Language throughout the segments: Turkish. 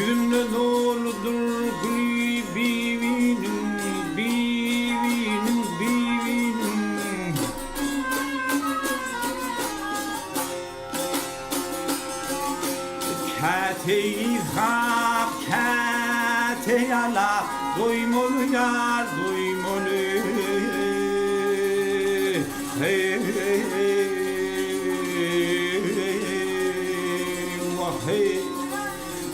yüzünle doludur bivinin, bivinin, bivinin. Kâte-i hâb, kâte-i alâ, doymalı yar, doymalı. Hey, hey, hey, vah hey.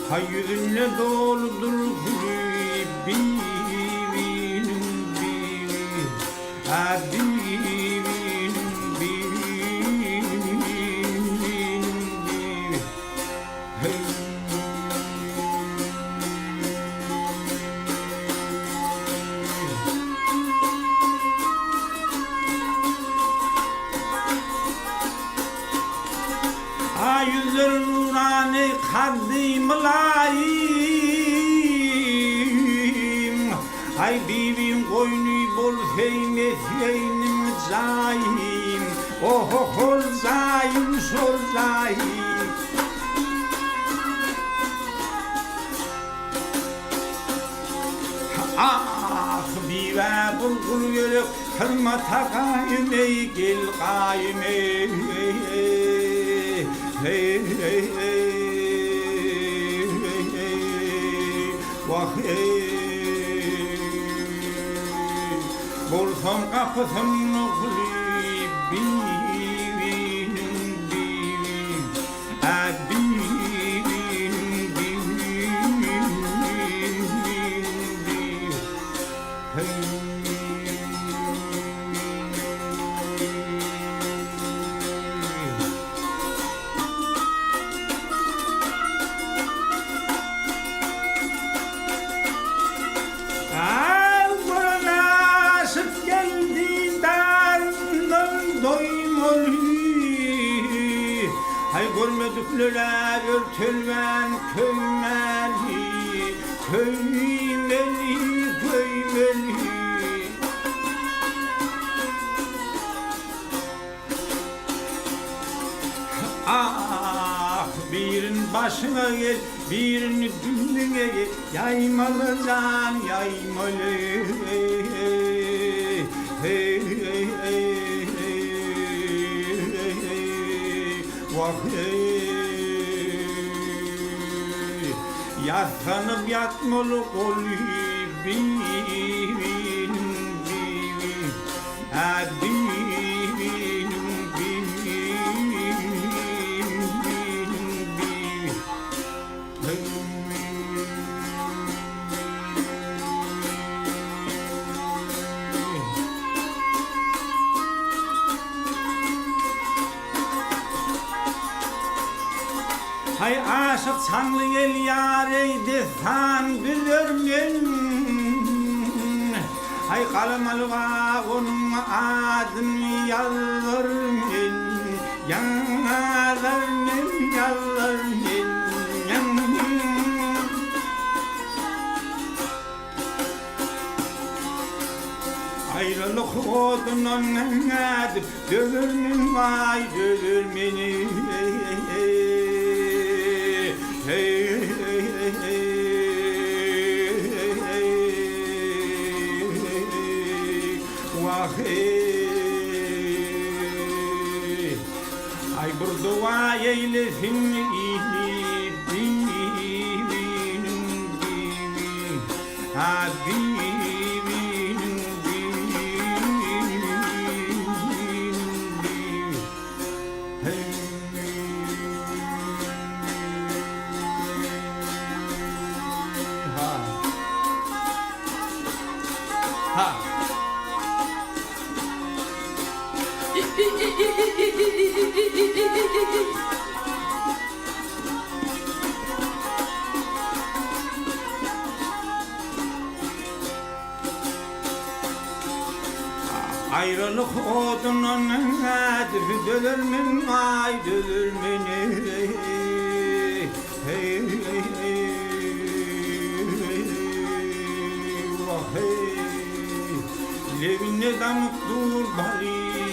Ha yüzünle doludur bivinin, bivinin. Ha bivinin, bivinin, bivinin. Hey. Yüzler nurani kaddi mülayim. Ay bivin koynu bol feyme feynim zayim. Oh oh oh zayim sol zayim. Ah bive bulgul yürü kırma takayım ey gel kayım ey. Hey, hey, hey, hey, hey, vah hey. Bolsam kapısını kulüp bivinin, bivin. Bivinin, bivin, bivin. Hey. Hay görmedikleri örtülmen köymeli, köymeli, köymeli. Ah birin başına gel, birini düğüne gel, yaymalı can yaymalı. Hey, hey, hey, hey. Vah hey. Yatsanıp yatmalı kolu bivin, bivin. Bivin, bivin, bivin. Hay aşık sanlı el yareydi san bilirmin. Hay kalmalığa onun adını yazırmin. Yanarmin, yazırmin. Ayrılık odunun adı dövürmin vay dövürmini. Hey, hey, hey, hey, hey, vah hey. Ay bir dua eylesin bivinin, bivin. Ha bivinin, bivin, bivin. Hey. Ha. Ayrılık odunun adı dölürmün ay dölürmeni. Hey hey hey. Vah hey. Levine damık dur bari.